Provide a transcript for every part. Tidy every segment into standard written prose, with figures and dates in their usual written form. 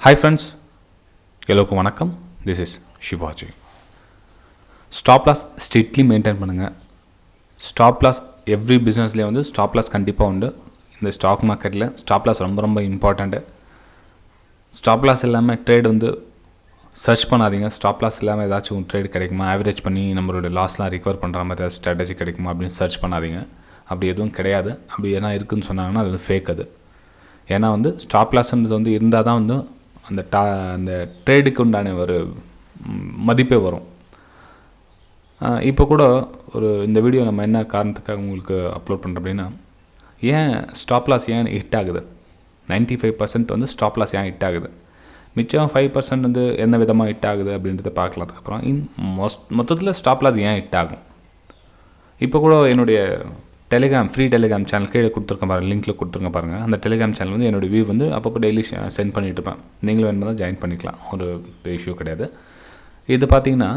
Hi friends, எல்லோருக்கும் வணக்கம். This is Shivaji. Stop loss strictly maintain பண்ணுங்க. Stop loss every businessலேயே வந்து stop loss கண்டிப்பாக உண்டு. இந்த ஸ்டாக் மார்க்கெட்டில் ஸ்டாப் லாஸ் ரொம்ப இம்பார்ட்டண்ட்டு. ஸ்டாப் லாஸ் இல்லாமல் ட்ரேட் வந்து சர்ச் பண்ணாதீங்க. ஸ்டாப் லாஸ் இல்லாமல் ஏதாச்சும் ட்ரேட் கிடைக்குமா, ஆவரேஜ் பண்ணி நம்மளோட லாஸ்லாம் ரிகவர் பண்ணுற மாதிரி ஏதாச்சும் ஸ்ட்ராட்டஜி கிடைக்குமா அப்படின்னு சர்ச் பண்ணாதீங்க. அப்படி எதுவும் கிடையாது. அப்படி எதனா இருக்குதுன்னு சொன்னாங்கன்னா அது ஃபேக். அது ஏன்னா வந்து ஸ்டாப் லாஸ்ன்றது வந்து இருந்தால் தான் வந்து அந்த ட்ரேடுக்கு உண்டான ஒரு மதிப்பே வரும். இப்போ கூட இந்த வீடியோ நம்ம என்ன காரணத்துக்காக உங்களுக்கு அப்லோட் பண்ணுறோம் அப்படின்னா, ஏன் ஸ்டாப் லாஸ் ஏன் ஹிட் ஆகுது, 95% வந்து ஸ்டாப் லாஸ் ஏன் ஹிட் ஆகுது, மிச்சம் 5% வந்து என்ன விதமாக ஹிட் ஆகுது அப்படின்றத பார்க்கலாம். அதுக்கப்புறம் மொத்தத்தில் ஸ்டாப் லாஸ் ஏன் ஹிட் ஆகும். இப்போ கூட என்னுடைய ஃப்ரீ டெலிகிராம் சேனல் கீழே கொடுத்துருக்க பாருங்கள், லிங்க்கில் கொடுத்துருங்க பாருங்கள். அந்த டெலிகிராம் சேனல் வந்து என்னோடய வியூ வந்து அப்பப்போ டெய்லி சென்ட் பண்ணிட்டு இருப்பேன். நீங்களும் வேணுமா தான் ஜாயின் பண்ணிக்கலாம், ஒரு இஷ்யூ கிடையாது. இது பார்த்திங்கன்னா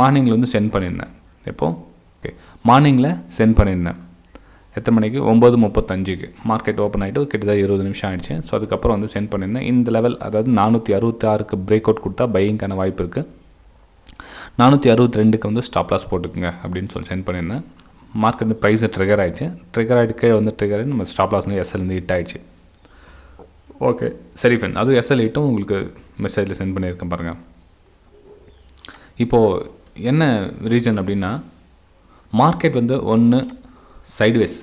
மார்னிங்கில் வந்து சென்ட் பண்ணியிருந்தேன். எப்போது ஓகே மார்னிங்கில் சென்ட் பண்ணியிருந்தேன். எத்தனை மணிக்கு? 9:35க்கு மார்க்கெட் ஓப்பன் ஆகிட்டு கிட்டத்தட்ட 20 நிமிஷம் ஆகிடுச்சு. ஸோ அதுக்கப்புறம் வந்து சென்ட் பண்ணியிருந்தேன். இந்த லெவல் அதாவது 466க்கு பிரேக் அவுட் கொடுத்தா பையிங்கான வாய்ப்பு இருக்குது, 462க்கு வந்து ஸ்டாப் லாஸ் போட்டுக்குங்க அப்படின்னு சொல்லி சென்ட் பண்ணியிருந்தேன். மார்க்கெட் ப்ரைஸை ட்ரிகர் ஆகிடுச்சு. கீழே வந்து ட்ரிகர் ஆகி நம்ம ஸ்டாப் லாஸ் வந்து எஸ்எல் வந்து ஹிட் ஆகிடுச்சு. ஓகே சரி ஃப்ரெண்ட், அதுவும் எஸ்எல் ஹிட்டும் உங்களுக்கு மெசேஜில் சென்ட் பண்ணியிருக்கேன் பாருங்கள். இப்போது என்ன ரீசன் அப்படின்னா, மார்க்கெட் வந்து ஒன்று சைட்வேஸ்,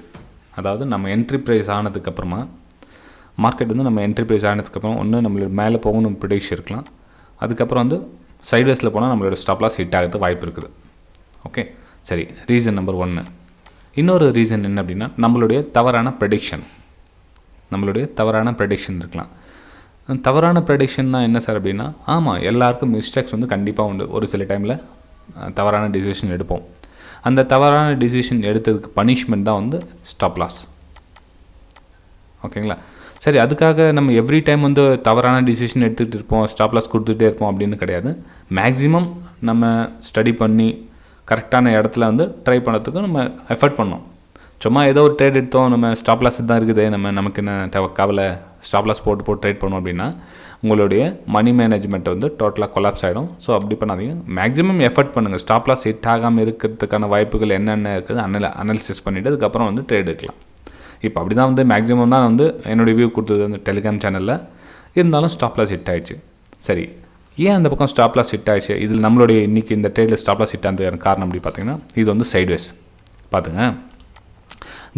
அதாவது நம்ம என்ட்ரி ப்ரைஸ் ஆனதுக்கப்புறமா மார்க்கெட் வந்து நம்ம என்ட்ரி ப்ரைஸ் ஆனதுக்கப்புறம் ஒன்று நம்மளோட மேலே போகணும் ப்ரிடிக்ஷன் இருக்கலாம். அதுக்கப்புறம் வந்து சைட்வேஸில் போனால் நம்மளோட ஸ்டாப் லாஸ் ஹிட் ஆகிறது வாய்ப்பு இருக்குது. ஓகே சரி, ரீசன் நம்பர் 1. இன்னொரு ரீசன் என்ன அப்படின்னா, நம்மளுடைய தவறான ப்ரெடிக்ஷன் இருக்கலாம். தவறான ப்ரெடிக்ஷன்னா என்ன சார் அப்படின்னா, ஆமாம் எல்லாருக்கும் மிஸ்டேக்ஸ் வந்து கண்டிப்பாக உண்டு. ஒரு சில டைமில் தவறான டிசிஷன் எடுப்போம். அந்த தவறான டிசிஷன் எடுத்ததுக்கு பனிஷ்மெண்ட் தான் வந்து ஸ்டாப் லாஸ். ஓகேங்களா? சரி, அதுக்காக நம்ம எவ்ரி டைம் வந்து தவறான டிசிஷன் எடுத்துகிட்டு இருப்போம், ஸ்டாப் லாஸ் கொடுத்துட்டே இருப்போம் அப்படின்னு கிடையாது. மேக்ஸிமம் நம்ம ஸ்டடி பண்ணி கரெக்டான இடத்துல வந்து ட்ரை பண்ணுறதுக்கு நம்ம எஃபர்ட் பண்ணோம். சும்மா ஏதோ ஒரு ட்ரேட் எடுத்தோம், நம்ம ஸ்டாப் லாஸ் தான் இருக்குது, நமக்கு என்ன கவலை, ஸ்டாப் லாஸ் போட்டு ட்ரேட் பண்ணோம் அப்படின்னா உங்களுடைய மணி மேனேஜ்மெண்ட்டை வந்து டோட்டலாக கொலாப்ஸ் ஆகிடும். ஸோ அப்படி பண்ணாதீங்க. மேக்ஸிமம் எஃபர்ட் பண்ணுங்கள். ஸ்டாப் லாஸ் ஹிட் ஆகாமல் இருக்கிறதுக்கான வாய்ப்புகள் என்னென்ன இருக்குது அனலிசிஸ் பண்ணிவிட்டு அதுக்கப்புறம் வந்து ட்ரேட் எடுக்கலாம். இப்போ அப்படி தான் வந்து மேக்ஸிமம் தான் வந்து என்னுடைய வியூ கொடுத்தது அந்த டெலிகிராம் சேனலில். இருந்தாலும் ஸ்டாப் லாஸ் ஹிட் ஆகிடுச்சு. சரி, ஏன் அந்த பக்கம் ஸ்டாப் லாஸ் ஹிட் ஆகிடுச்சு? இதில் நம்மளுடைய இன்றைக்கி இந்த ட்ரேடில் ஸ்டாப் லாஸ் ஹிட் ஆனதுக்கான காரணம் அப்படி பார்த்திங்கன்னா, இது வந்து சைட்வேஸ். பார்த்துங்க,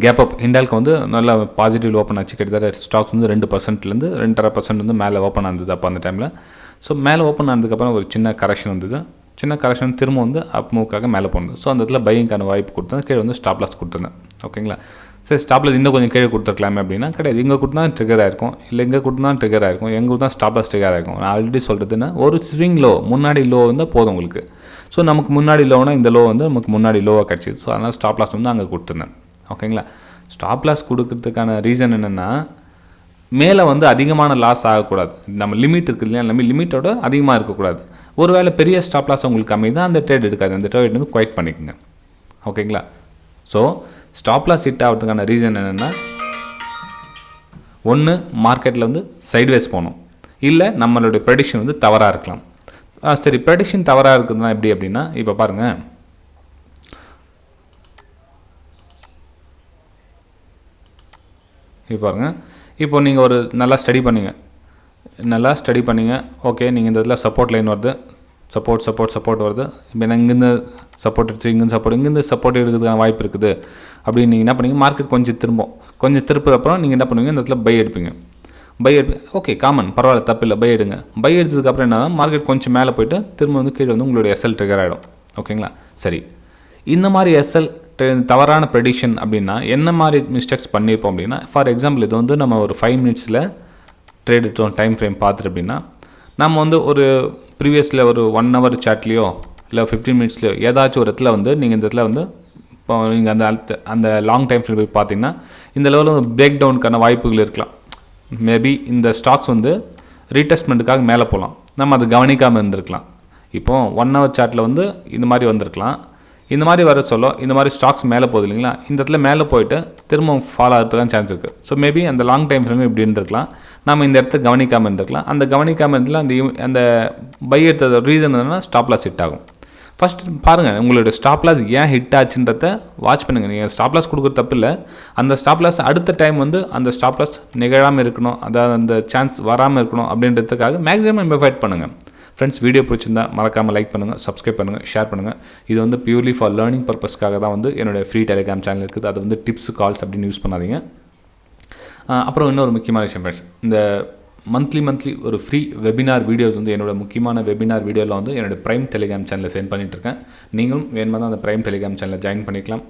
கேப் அப் இண்டாலுக்கு வந்து நல்லா பாசிட்டிவ் ஓப்பன் ஆச்சு. கிட்டத்தட்ட ஸ்டாக்ஸ் வந்து 2%லேருந்து 2.5% வந்து மேலே ஓப்பன் ஆனது அப்போ அந்த டைமில். ஸோ மேலே ஓப்பன் ஆனதுக்கப்புறம் ஒரு சின்ன கரெக்ஷன் வந்தது. சின்ன கரெக்ஷன் திரும்ப வந்து அப் மூவுக்காக மேலே போனது. ஸோ அந்த இடத்துல பையிங்கான வாய்ப்பு கொடுத்தேன். கீழே வந்து ஸ்டாப் லாஸ் கொடுத்துருந்தேன். ஓகேங்களா? சரி, ஸ்டாப் லாஸ் இன்னும் கொஞ்சம் கீழே கொடுத்துருக்கலாமே அப்படின்னா கிடையாது. இங்கே கொடுத்தா ட்ரிகர் ஆகிருக்கும், இல்லை இங்கே கொடுத்தா ட்ரிகர் ஆகிருக்கும், எங்கே கொடுத்தா ஸ்டாப் லாஸ் ட்ரிகர் ஆகிருக்கும். நான் ஆல்ரெடி சொல்கிறதுன்னா ஒரு ஸ்விங் லோ, முன்னாடி லோ இருந்தால் போதும் உங்களுக்கு. ஸோ நமக்கு முன்னாடி லோனா இந்த லோ வந்து நமக்கு முன்னாடி லோவாக கிடச்சிது. ஸோ அதனால் ஸ்டாப் லாஸ் வந்து அங்கே கொடுத்துருந்தேன். ஓகேங்களா? ஸ்டாப் லாஸ் கொடுக்கறதுக்கான ரீசன் என்னென்னா, மேலே வந்து அதிகமான லாஸ் ஆகக்கூடாது. நம்ம லிமிட் இருக்குது இல்லையா, நம்ம லிமிட்டோட அதிகமாக இருக்கக்கூடாது. ஒரு வேளை பெரிய ஸ்டாப் லாஸ் உங்களுக்கு கம்மி தான், அந்த ட்ரேட் எடுக்காது. அந்த ட்ரேட் வந்து குவைட் பண்ணிக்கோங்க. ஓகேங்களா? ஸோ ஸ்டாப் லாஸ் ஹிட் ஆகிறதுக்கான ரீசன் என்னென்னா, ஒன்று மார்க்கெட்டில் வந்து சைட்வேஸ் போகணும், இல்லை நம்மளுடைய ப்ரெடிக்ஷன் வந்து தவறாக இருக்கலாம். சரி, ப்ரெடிக்ஷன் தவறாக இருக்குதுன்னா எப்படி அப்படின்னா, இப்போ பாருங்கள், இப்போ நீங்கள் ஒரு நல்லா ஸ்டடி பண்ணிங்க. ஓகே, நீங்கள் இந்த இதில் சப்போர்ட் லைன் வருது, சப்போர்ட் வருது. இப்போ நான் இங்கேருந்து சப்போர்ட் எடுத்து இங்கேருந்து சப்போர்ட் எடுக்கிறதுக்கான வாய்ப்பு இருக்குது அப்படின்னு நீங்கள் என்ன பண்ணுவீங்க, மார்க்கெட் கொஞ்சம் திருப்புறப்புறம் நீங்கள் என்ன பண்ணுவீங்க, இந்த இடத்துல பை எடுப்பீங்க. ஓகே, காமன், பரவாயில்ல, தப்பில்லை, பை எடுங்க. பை எடுத்ததுக்கப்புறம் என்ன, மார்க்கெட் கொஞ்சம் மேலே போய்ட்டு திரும்ப வந்து கீழே வந்து உங்களுடைய எஸ்எல் ட்ரிகர் ஆகிடும். ஓகேங்களா? சரி, இந்த மாதிரி எஸ்எல் தவறான ப்ரெடிக்ஷன் அப்படின்னா என்ன மாதிரி மிஸ்டேக்ஸ் பண்ணியிருப்போம் அப்படின்னா, ஃபார் எக்ஸாம்பிள் இது வந்து நம்ம ஒரு 5 மினிட்ஸில் ட்ரேட் எடுத்தோம், டைம் ஃப்ரேம் பார்த்துட்டு அப்படின்னா, நம்ம வந்து ஒரு ப்ரீவியஸில் ஒரு 1 ஹவர் சாட்லேயோ இல்லை 15 மினிட்ஸ்லையோ ஏதாச்சும் ஒரு இடத்துல வந்து நீங்கள் இந்த இடத்துல வந்து இப்போ நீங்கள் அந்த லாங் டைம் ஃப்ரேம் போய் பார்த்தீங்கன்னா இந்த லெவலில் வந்து பிரேக் டவுனுக்கான வாய்ப்புகள் இருக்கலாம். மேபி இந்த ஸ்டாக்ஸ் வந்து ரீடெஸ்ட்மெண்ட்டுக்காக மேலே போகலாம், நம்ம அதை கவனிக்காமல் இருந்திருக்கலாம். இப்போது 1 ஹவர் சார்ட்டில் வந்து இந்த மாதிரி வந்திருக்கலாம். இந்த மாதிரி வர சொல்ல இந்த மாதிரி ஸ்டாக்ஸ் மேலே போகுது இல்லைங்களா, இந்த இடத்துல மேலே போயிட்டு திரும்ப ஃபாலோ ஆகிறதுக்கான சான்ஸ் இருக்குது. ஸோ மேபி அந்த லாங் டைம் ஃப்ரேம் இப்படி இருந்திருக்கலாம், நம்ம இந்த இடத்த கவனிக்காமல் இருந்திருக்கலாம். அந்த கவனிக்காமல் இருந்தால் அந்த பை எடுத்தது ரீசன் என்னன்னா ஸ்டாப் லாஸ் ஹிட் ஆகும். ஃபஸ்ட் பாருங்கள், உங்களோட ஸ்டாப் லாஸ் ஏன் ஹிட் ஆச்சுன்றத வாட்ச் பண்ணுங்கள். நீங்கள் ஸ்டாப் லாஸ் கொடுக்குறது தப்பு இல்லை, அந்த ஸ்டாப் லாஸ் அடுத்த டைம் வந்து அந்த ஸ்டாப் லாஸ் நிகழாமல் இருக்கணும், அதாவது அந்த சான்ஸ் வராமல் இருக்கணும் அப்படின்றதுக்காக மேக்ஸிமம் எஃபர்ட் பண்ணுங்கள். ஃப்ரெண்ட்ஸ், வீடியோ பிடிச்சிருந்தா மறக்காமல் லைக் பண்ணுங்கள், சப்ஸ்கிரைப் பண்ணுங்கள், ஷேர் பண்ணுங்கள். இது வந்து பியூர்லி ஃபார் லேர்னிங் பர்பஸ்க்காக தான் வந்து என்னோடய ஃப்ரீ டெலிகிராம் சேனல் இருக்குது. அது வந்து டிப்ஸ் கால்ஸ் அப்படின்னு யூஸ் பண்ணாதீங்க. அப்புறம் இன்னொரு முக்கியமான விஷயம் ஃப்ரெண்ட்ஸ், இந்த மந்த்லி ஒரு ஃப்ரீ வெபினார் வீடியோஸ் வந்து என்னோட முக்கியமான வெபினார் வீடியோவில் வந்து என்னோடய ப்ரைம் டெலிகிராம் சேனலில் சென்ட் பண்ணிட்டுருக்கேன். நீங்களும் வேணுமா தான் அந்த ப்ரைம் டெலிகிராம் சேனலில் ஜாயின் பண்ணிக்கலாம்.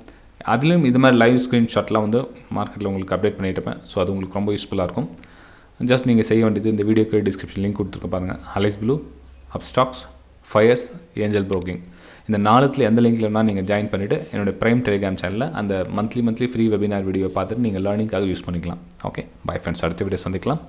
அதுலேயும் இது மாதிரி லைவ் ஸ்க்ரீன்ஷாட்லாம் வந்து மார்க்கெட்டில் உங்களுக்கு அப்டேட் பண்ணிட்டு இருப்பேன். ஸோ அது உங்களுக்கு ரொம்ப யூஸ்ஃபுல்லாக இருக்கும். ஜஸ்ட் நீங்கள் செய்ய வேண்டியது, இந்த வீடியோக்கு டிஸ்கிரிப்ஷன் லிங்க் கொடுத்துருக்க பாருங்கள். Alice Blue, Upstox, Fyers, Angel Broking, இந்த 4த்தில் எந்த லிங்க்கில் வேணால் நீங்கள் ஜாயின் பண்ணிவிட்டு என்னோடய ப்ரைம் டெலிகிராம் சேனலில் அந்த மந்த்லி ஃப்ரீ வெபினார் வீடியோ பார்த்துட்டு நீங்கள் லேர்னிங்காக யூஸ் பண்ணிக்கலாம். ஓகே, பை ஃப்ரெண்ட்ஸ், அடுத்த வீடியோ சந்திக்கலாம்.